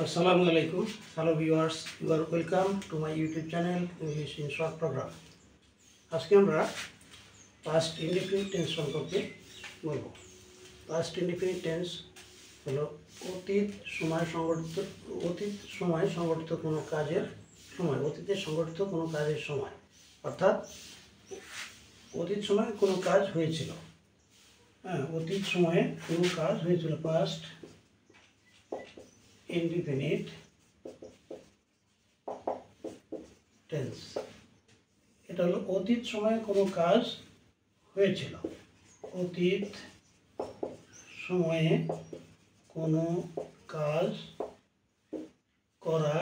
Assalamualaikum, hello viewers, you are welcome to my YouTube channel English in Short Program. আজকে আমরা past indefinite tense সম্পর্কে বলবো। Past indefinite tense হলো অতীত সময় সংঘটিত কোনো কাজের সময়, অতীতে সংঘটিত কোনো কাজের সময়, অর্থাৎ অতীত সময়ে কোনো কাজ হয়েছিল। অতীত সময়ে কোনো কাজ হয়েছিল, past indefinite tense। এটা হলো অতীত সময়ে কোনো কাজ হয়েছিল, অতীত সময়ে কোনো কাজ করা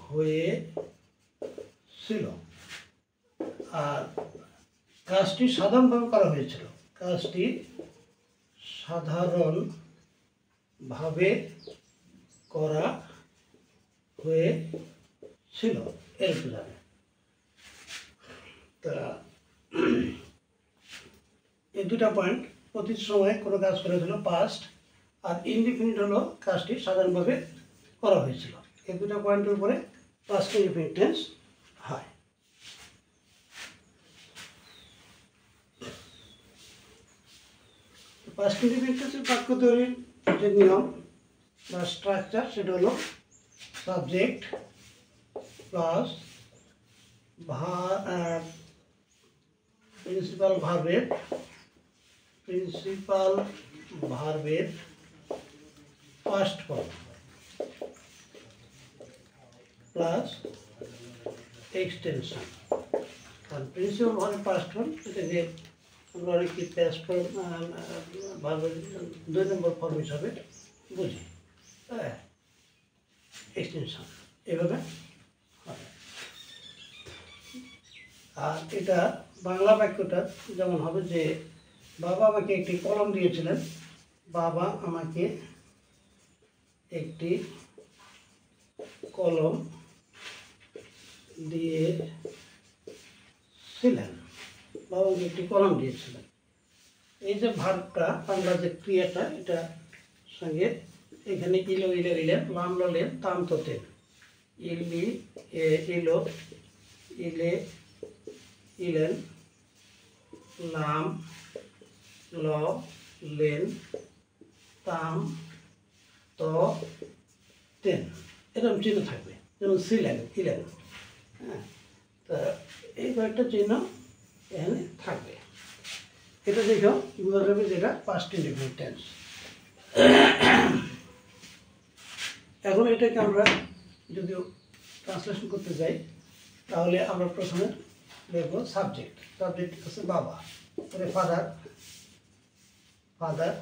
হয়েছিল আর কাজটি সাধারণভাবে করা হয়েছিল, কাজটি সাধারণভাবে করা হয়েছিল এরকম জানে। তা এই দুটা পয়েন্ট, অতীত সময়ে কোনো কাজ করা হয়েছিল পাস্ট, আর ইনডিফিনিট হলো কাজটি সাধারণভাবে করা হয়েছিল। এই দুটা পয়েন্টের উপরে পাস্ট ইনডিফিনিট টেন্স হয়। পাস্ট ইনডিফিনিট টেন্সের বাক্য তৈরির যে নিয়ম বা স্ট্রাকচার সেটা হলো সাবজেক্ট প্লাস প্রিন্সিপাল ভার্বের পাস্ট ফর্ম প্লাস এক্সটেনশন। আর প্রিন্সিপাল ভার্বের পাস্ট ফর্ম সেটাকে আমরা অনেকটি পাস্ট ফর্ম ভার্বের 2 নম্বর ফর্ম হিসাবে বুঝি। এক্সটেনশন এভাবে হয়। আর এটা বাংলা বাক্যটা যেমন হবে যে বাবা আমাকে একটি কলম দিয়েছিলেন, বাবা আমাকে একটি কলম দিয়েছিলেন, বাবা আমাকে একটি কলম দিয়েছিলেন। এই যে ভার্বটা, বাংলা যে ক্রিয়াটা, এটা সঙ্গে এখানে ইলো ইলেন লাম লেন তান্ত তেন, ইলো ইলে ইলেন লাম ল লেন তাম ত তেন, এরকম চিহ্ন থাকবে, যেমন সিলেন ইলেন। তা এই কয়েকটা চিহ্ন এখানে থাকবে। এটা দেখো বোঝা যাবে যেটা পাস্ট ইনডিফিনিট টেন্স। এখন এটাকে আমরা যদি ট্রান্সলেশন করতে যাই তাহলে আমরা প্রথমে দেখব সাবজেক্ট। সাবজেক্ট হচ্ছে বাবা, তাহলে ফাদার।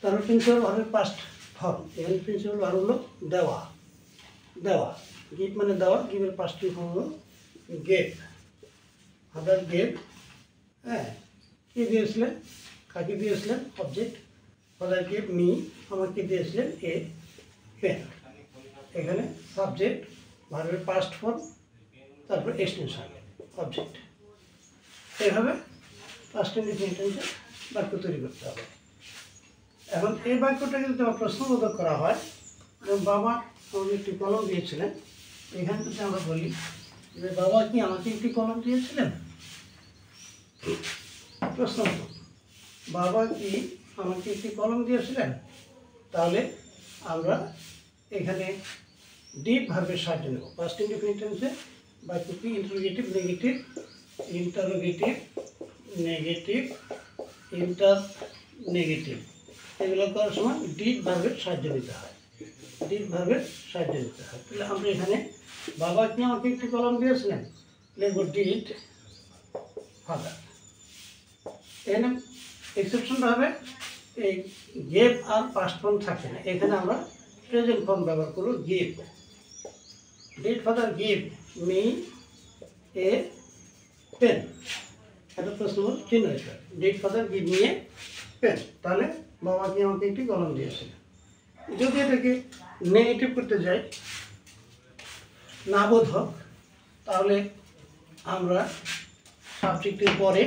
তারপর প্রিন্সিপাল ভার্বের পাস্ট ফর্ম, এখানে প্রিন্সিপাল ভার্ব হলো দেওয়া, গিভ মানে দেওয়া, গিভের পাস্ট ফর্ম হলো গেভ। ফাদার গেভ, কি দিয়েছিলেন, কাকে দিয়েছিলেন, অবজেক্ট। ফাদার গেভ মি, আমাকে দিয়েছিলেন এ পেন। এখানে সাবজেক্ট ভার্বের পাস্ট ফর্ম, তারপর এক্সটেনশন অবজেক্ট। এইভাবে পাস্ট ইনডিফিনিট টেন্সের বাক্য তৈরি করতে হবে। এখন এই বাক্যটাকে যদি আমার প্রশ্নবোধক করা হয়, বাবা আমাকে একটি কলম দিয়েছিলেন, এখানে যদি আমরা বলি যে বাবা কি আমাকে একটি কলম দিয়েছিলেন, প্রশ্নবোধক, বাবা কি আমাকে একটি কলম দিয়েছিলেন, তাহলে আমরা এখানে ডিড ভার্বের সাহায্য নেব। পাস্ট ইনডিফিনিট টেন্সে বাক্যটি ইন্টারোগেটিভ নেগেটিভ এগুলো করার সময় ডিড ভার্বের সাহায্য নিতে হয়, তাহলে আমরা এখানে বাবা কি আমাকে একটি কলম দিয়েছিলেন লিখব ডিড ফাদার। এখানে এক্সেপশনটা হবে এই গেভ আর পাস্ট ফর্ম থাকে না, এখানে আমরা প্রেজেন্ট ফর্ম ব্যবহার করব, give. Did father give me a pen, একটা প্রশ্ন চিহ্ন হিসেবে did father give me a pen, তাহলে বাবা কি আমাকে একটি কলম দিয়েছিলেন। যদি এটাকে নেগেটিভ করতে যাই, না বোধক, তাহলে আমরা সাবজেক্টের পরে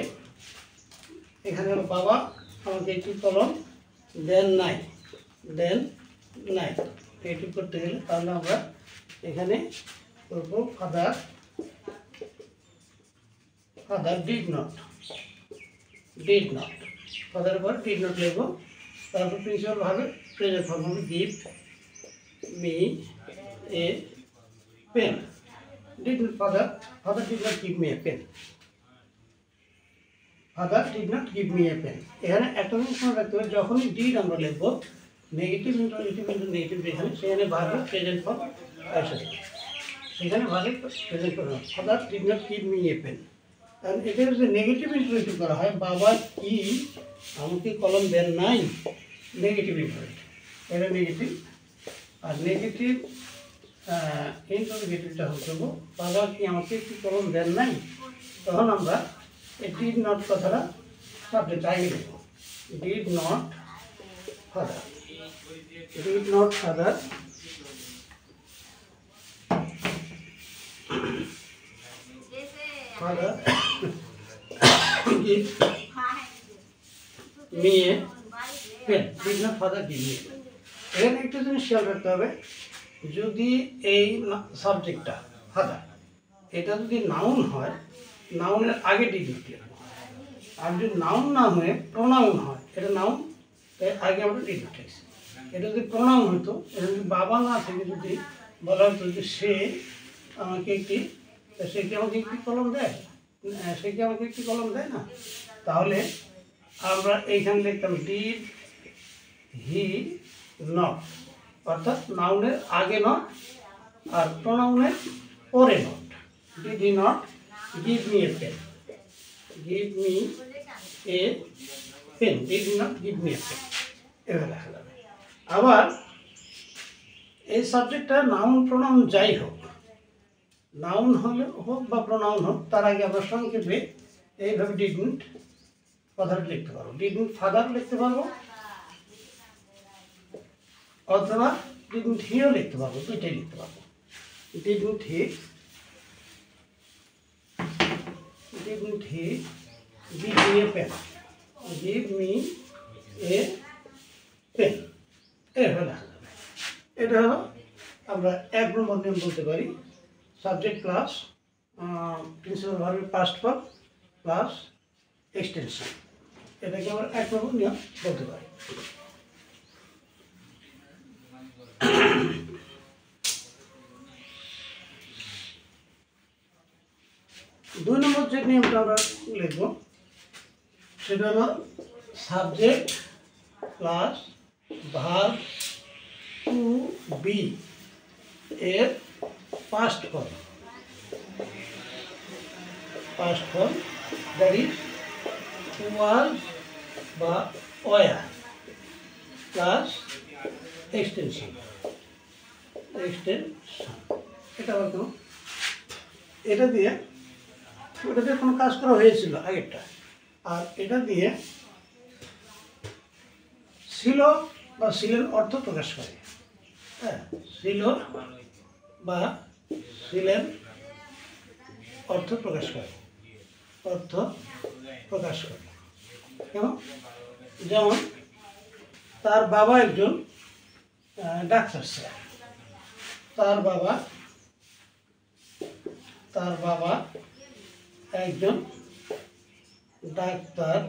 এখানে বাবা আমাকে একটি কলম দেন নাই, নাই। নেগেটিভ করতে গেলে তাহলে আমরা এখানে করবো ফাদার ডিড নট, ফাদারের পর ডিড নট লিখবো। তারপর প্রিন্সিপাল ভাবে প্রেজেন্ট ফর্ম হবে give me a pen. Father did not give me a pen, father did not give me a pen. এখানে একটা জিনিস মনে রাখতে হবে, যখনই ডিড আমরা লিখবো নেগেটিভ ইন্টু নেগেটিভ যেখানে, সেখানে ভাবে প্রেজেন্ট ফর্ম আসে, সেখানে ভাবে present form. Father did not give me a pen. কারণ এটা যদি নেগেটিভ ইন্টারেটিভ করা হয়, বাবা কি আমাকে কলম দেন নাই, নেগেটিভ ইন্টারেটিভ, এটা নেগেটিভ। আর নেগেটিভ ইন্টারোগেটিভটা হচ্ছে বাবা কি আমাকে কি কলম দেন নাই, তখন আমরা এই ডিড নট কথাটা সাবজেক্ট আগে দেবো। Did not father, did not father father give me a pen, did not father give me a pen। এখানে একটা জিনিস খেয়াল রাখতে হবে, যদি এই সাবজেক্টটা ফাদার এটা যদি নাউন হয়, নাউনের আগে ডিড নট লিখবো। আর যদি নাউন না হয়ে প্রোনাউন হয়, এটা নাউন আগে আমরা ডিড নট লিখছি। এটা যদি প্রোনাউন হতো, এটা যদি বাবা না থেকে যদি বলা হতো যে সে আমাকে একটি, সে কি আমাকে একটি কলম দেয়, সে কি আমাকে একটি কলম দেয় না, তাহলে আমরা এইখানে লিখতাম ডিড হি নট, অর্থাৎ নাউনের আগে নট আর প্রোনাউনের পরে not. Did he not give me a pen, give me a pen, did he not give me a pen, এভাবে লেখা যাবে। আবার এই সাবজেক্টটা নাউন প্রোনাউন যাই হোক, নাউন হলে হোক বা প্রোনাউন হোক, তার আগে আমরা সংক্ষেপে এইভাবে ডিড নট কথাটা লিখতে পারবো। ডিড নট ফাদার লিখতে পারবো, অথবা ডিড নট হিও লিখতে পারবো, দুইটাই লিখতে পারবো। Did not he give me a pen, give me a pen, এভাবে লেখা যাবে। এটা হলো আমরা 1 নম্বর নিয়ম বলতে পারি, সাবজেক্ট প্লাস প্রিন্সিপাল ভার্বের পাস্ট ফর্ম প্লাস এক্সটেনশন, এটাকে আমরা 1 নম্বর নিয়ম বলতে পারি। 2 নম্বর যে নিয়মটা আমরা লিখব সেটা হলো subject plus verb to be এর past form, that is was বা ওয়ার প্লাস এক্সটেনশন। এটা আবার কেন, এটা দিয়ে কোনো কাজ করা হয়েছিল আগেরটা, আর এটা দিয়ে ছিল বা ছিলেন অর্থ প্রকাশ করে। হ্যাঁ, ছিল বা ছিলেন অর্থ প্রকাশ করে, কেমন, যেমন তার বাবা একজন ডাক্তার ছিলেন, তার বাবা একজন ডাক্তার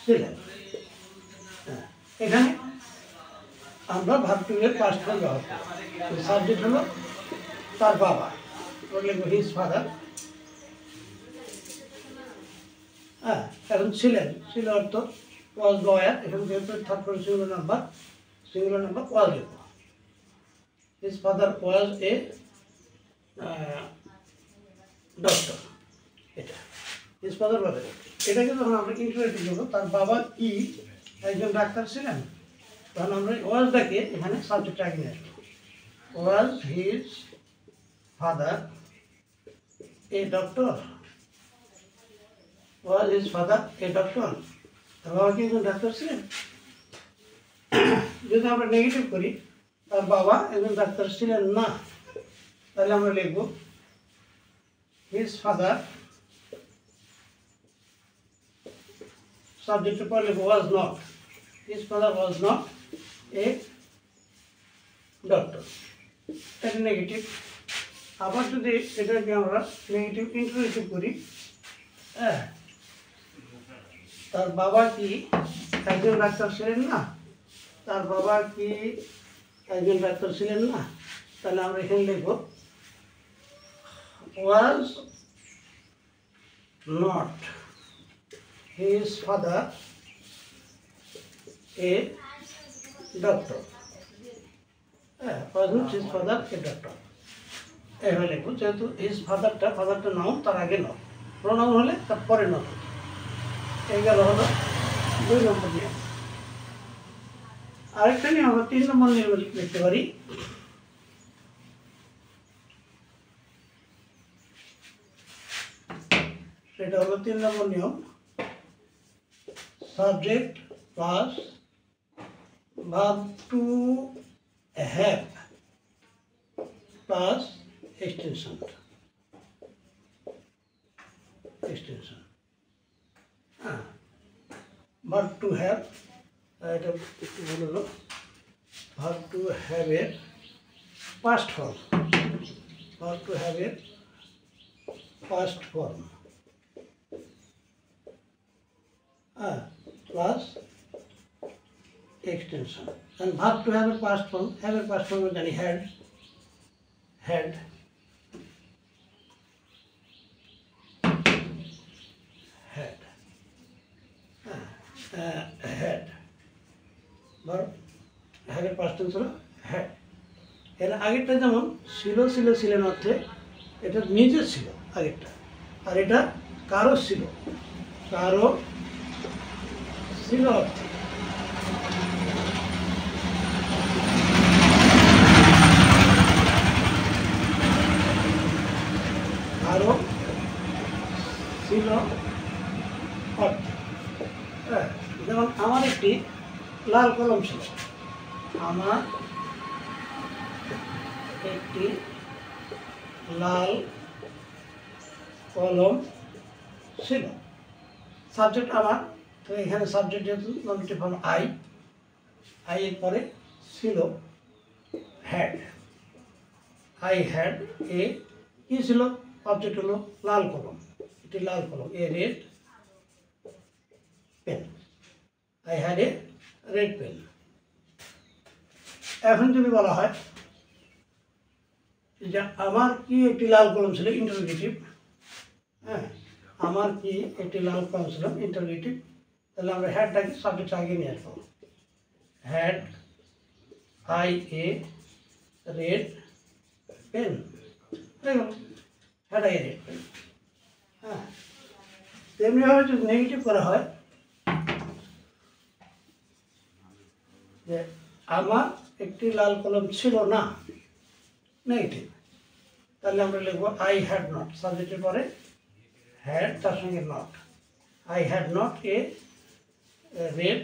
ছিলেন। এখানে আমরা ভার্ব টু এর পাস্ট ফর্ম ব্যবহার করি। সাবজেক্ট হলো তার বাবা, হিজ ফাদার। হ্যাঁ, এখন ছিলেন, ছিল অর্থ ওয়াজ লয়ার, এখানে যেহেতু third person singular number was লিখব। His father was a doctor, এটা his father was a doctor. এটাকে যখন আমরা ইন্টারোগেটিভ করবো, তার বাবা কি একজন ডাক্তার ছিলেন, তখন আমরা ওয়াজটাকে এখানে সাবজেক্ট আগে নিয়ে আসবো। Was his father a doctor, was his father a doctor, তার বাবা কি একজন ডাক্তার ছিলেন। যদি আমরা নেগেটিভ করি, তার বাবা একজন ডাক্তার ছিলেন না, তাহলে আমরা লিখব his father, subject to was not, his father was not a doctor. এটা নেগেটিভ। আবার যদি এটাকে আমরা নেগেটিভ ইন্টারোগেটিভ করি, হ্যাঁ, তার বাবা কি একজন ডাক্তার ছিলেন না? তার বাবা কি একজন ডাক্তার ছিলেন না? তাহলে আমরা এখানে লিখব was not his father a doctor? was not his father a doctor? এইভাবে লিখব, যেহেতু হিজ ফাদারটা নাউন, তার আগে নাও, প্রোনাউন হলে তার পরে নাও। এই গেল হলো 2 নম্বর নিয়ম। আরেকটা নিয়ম আমরা 3 নম্বর নিয়ম লিখতে পারি। সেটা হলো 3 নম্বর নিয়ম, subject plus verb to have plus extension. হ্যাঁ, ভার্ব টু হ্যাভ, এটা একটু বলে হলো ভার্ব টু হ্যাভ এর past form, verb to have এর past form, plus extension. and verb to have a past form, have a past form জানি had, had, had, had, verb have a past tense হলো had। এর আগেরটা যেমন ছিলেন অর্থে এটা নিজের ছিল আগেরটা, আর এটা কারো ছিল অর্থে। কারো ছিল অর্থে, হ্যাঁ, যেমন আমার একটি লাল কলম ছিল, আমার একটি লাল কলম ছিল। সাবজেক্ট আমার, তো এখানে সাবজেক্ট যেহেতু নমিনেটিভ ফর্ম আই এর পরে ছিল হ্যাড, আই হ্যাড এ কি ছিল, অবজেক্ট হলো লাল কলম, এটি লাল কলম, a red pen, I had a red pen. এখন যদি বলা হয় যে আমার কি একটি লাল কলম ছিল, ইন্টারোগেটিভ, হ্যাঁ, আমার কি একটি লাল কলম ছিল, ইন্টারোগেটিভ, তাহলে আমরা হ্যাডটাকে সাবজেক্ট আগে নিয়ে আসবো, had I a red pen, had I a red pen. হ্যাঁ, তেমনিভাবে যদি নেগেটিভ করা হয় যে আমার একটি লাল কলম ছিল না, নেগেটিভ, তাহলে আমরা লিখবো আই হ্যাড নট, সাবজেক্টের পরে হ্যাড, তার সঙ্গে not, I had not a red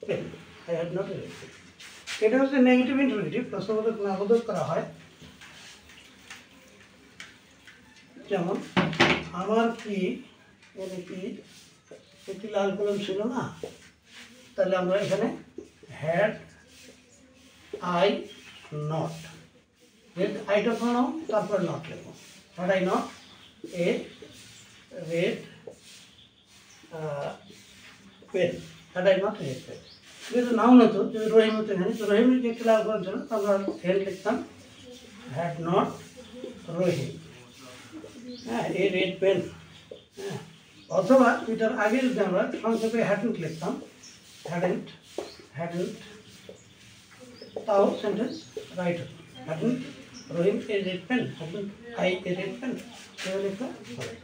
pen, I had not a red pen. এটা হচ্ছে নেগেটিভ ইন্টারোগেটিভ। প্রশ্নবোধক নাবোধক করা হয়, যেমন আমার কি একটি লাল কলম ছিল না, তাহলে আমরা এখানে হ্যাড আই নট, আইটা প্রোনাউন, তারপর নট লিখবো, had I not a red pen, had I not a red pen. যেহেতু নাউন হতো, যদি রহিম হতো এখানে, তো রহিমের যে একটি লাল কলম ছিল, আমরা হেড লিখতাম হ্যাড নট রহিম, হ্যাঁ, এ রেড পেন। হ্যাঁ, অথবা এটার আগে যদি আমরা সংক্ষেপে হ্যাডেন্ট লিখতাম, হ্যাডেন্ট, তাও সেন্টেন্স রাইট হতো, hadn't Rahim a red pen, hadn't I a red pen, এভাবে লিখতে হবে।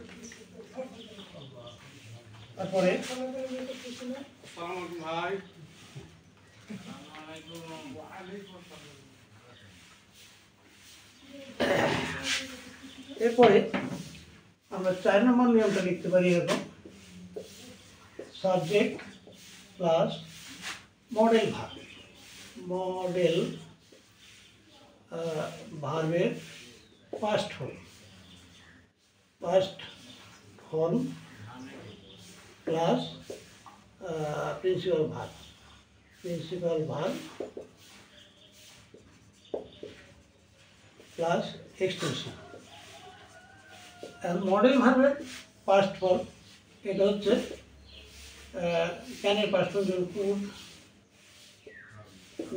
তারপরে এরপরে আমরা 4 নম্বর নিয়মটা লিখতে পারি এরকম, সাবজেক্ট প্লাস মডেল ভার্বের past form, past form plus principal verb plus extension. And model ভার্বের past form এটা হচ্ছে ক্যানের past form যেমন could,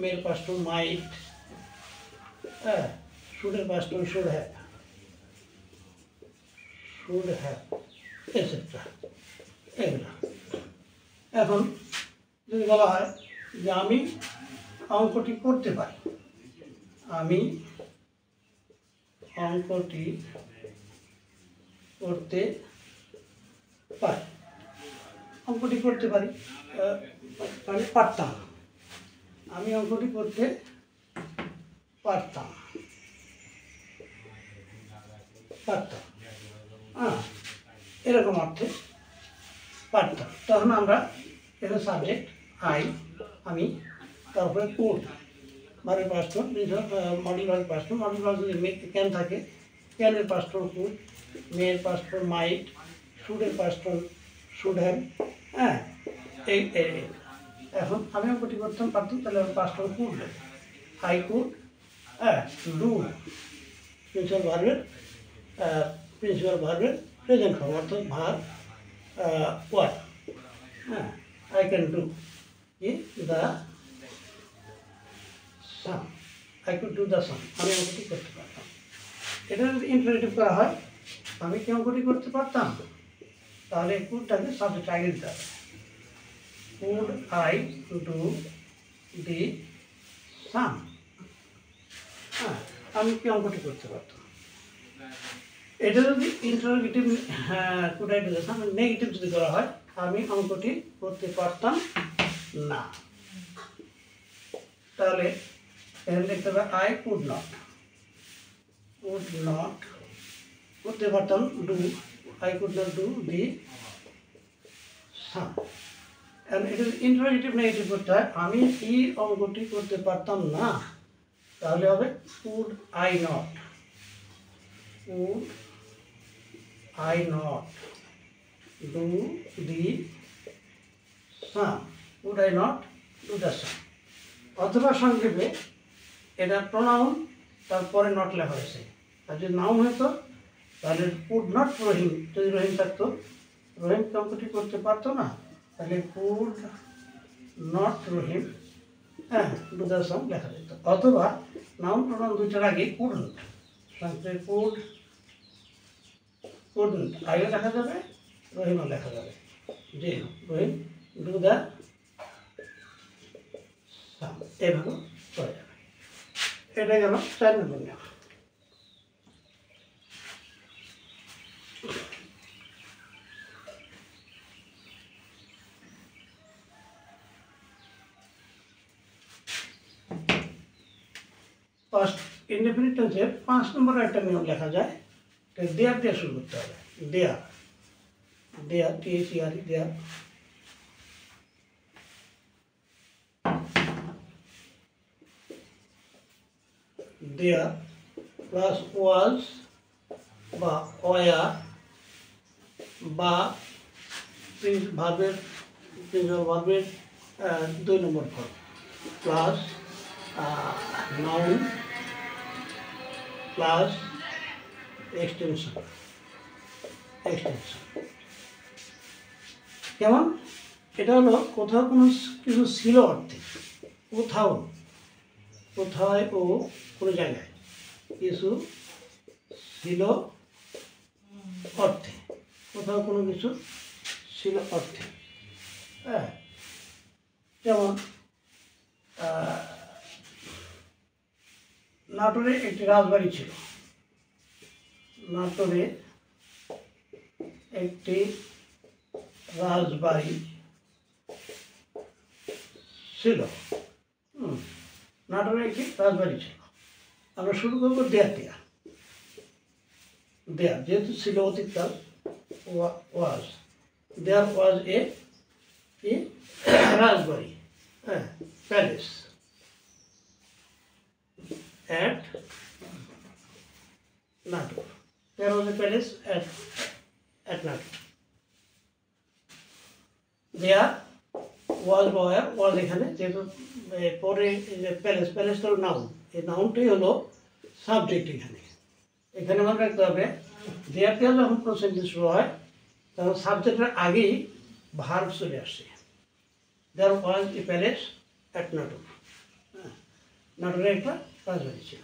মেয়ের past form might, should'ের past form should have, etc. এগুলো। এখন যদি বলা হয় যে আমি অঙ্কটি করতে পারি, আমি অঙ্কটি করতে পারি, অঙ্কটি করতে পারি মানে পারতাম, আমি অঙ্কটি করতে পারতাম, এরকম অর্থে পারতাম। তখন আমরা এটা সাবজেক্ট আমি, তারপরে কুড ভার্বের past form, মডেল ভার্বের past form, মডেল ভার্ব যদি ক্যান থাকে ক্যানের past form কুড, মেয়ের past form মাইট, শুডের past form শুড হ্যাভ। এই এখন আমি অঙ্কটি করতাম পারতাম, তাহলে আমি past form কুড নেব, আই কুড ডু প্রিন্সিপাল ভার্বের প্রেজেন্ট ফর্ম অর্থাৎ ভার্ব ওয়ার। I can do the sum, I could do the sum, আমি অঙ্কটি করতে পারতাম। এটা যদি ইন্টারেটিভ করা হয় আমি কি অঙ্কটি করতে পারতাম, তাহলে কুডটাকে সাবজেক্ট আগে দিতে হবে, কুড আই ডু দি সাম, আমি কি অঙ্কটি করতে পারতাম। এটা যদি interrogative could I do the some negative যদি করা হয় আমি অঙ্কটি করতে পারতাম না, তাহলে এখানে লিখতে হবে আই কুড নট করতে পারতাম do, I could not do the same. এটা ইন্টারোগেটিভ নেগেটিভ করতে হয়, আমি এই অঙ্কটি করতে পারতাম না, তাহলে হবে could I not do the sum, would I not do the sum। অথবা সংক্ষেপে এটা প্রোনাউন তারপরে নট লেখা হয়েছে, আর যদি নাউন হতো তাহলে কুড নট রহিম, যদি রহিম থাকতো রহিম অঙ্কটি করতে পারতো না, তাহলে could not Rahim do the same লেখা যেত। অথবা নাউন প্রোনাউন দুইটার আগে কুডন্ট, সংক্ষেপে কুডন্ট আইও লেখা যাবে, রহিমও লেখা যাবে, যে রহিম ডু দ্য সাম, এভাবে করা যাবে। এটা গেল 4 নম্বর নিয়ম। ফার্স্ট ইনডেফিনিট টেন্সের 5 নম্বর একটা নিয়ম লেখা যায়, দেয়ার দিয়ে শুরু করতে হবে, দেয়ার THERE there, there plus was বা ওয়ার বা ভার্বের 2 নম্বর form plus noun plus extension. কেমন, এটা হলো কোথাও কোনো কিছু ছিল অর্থে, কোথাও ও কোনো জায়গায় কিছু ছিল অর্থে, কোথাও কোনো কিছু ছিল অর্থে। যেমন নাটোরে একটি রাজবাড়ি ছিল, নাটোরে একটি রাজবাড়ি ছিল, নাটোরে একটি রাজবাড়ি ছিল। আমরা শুরু করবো দেয়ার, যেহেতু ছিল অতীতকাল, ওয়াজ, দেয়ার ওয়াজ এ রাজবাড়ি, palace at Natore, there was a palace at Nato. There was এখানে যেহেতু পরে প্যালেস হলো নাউন, এই নাউনটাই হলো সাবজেক্ট। এখানে মনে রাখতে হবে দেয়ারতে যখন সেন্টেন্স শুরু হয় তখন সাবজেক্টের আগেই ভার্ব চলে আসে। দেয়ার was A palace at Natore, নাটোরে একটা রাজবাড়ি ছিল।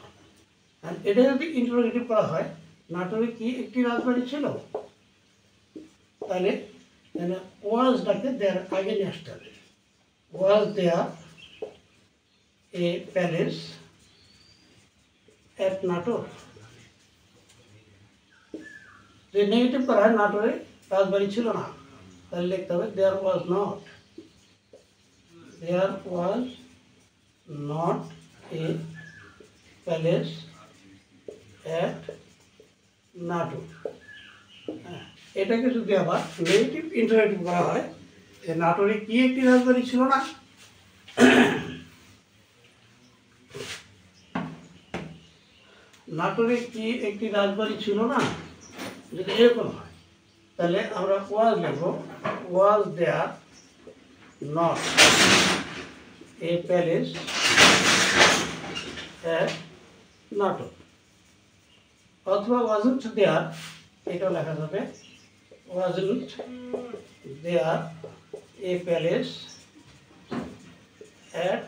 আর এটা যদি ইন্টারোগেটিভ করা হয় নাটোরে কি একটি রাজবাড়ি ছিল, তাহলে ওয়াজটাকে দেয়ার আগে নিয়ে আসতে হবে। ওয়াজ দেয়ার এ প্যালেস অ্যাট নাটোর, যে নেগেটিভ করা হয় নাটোরে রাজবাড়ি ছিল না, তাহলে লিখতে হবে there was not a palace at Natore. এটাকে যদি আবার নেগেটিভ ইন্টারোগেটিভ করা হয় যে নাটোরে কি একটি রাজবাড়ি ছিল না, নাটোরে কি একটি রাজবাড়ি ছিল না, যদি এরকম হয় তাহলে আমরা ওয়াজ লিখব was there not a palace at Natore, অথবা ওয়াজন্ট দেয়ার, এটাও লেখা যাবে wasn't there a palace at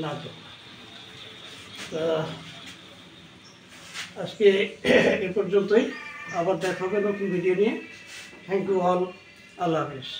Natore. আজকে এ পর্যন্তই, আবার দেখা হবে নতুন ভিডিও নিয়ে। থ্যাংক ইউ অল, আল্লাহ হাফেজ।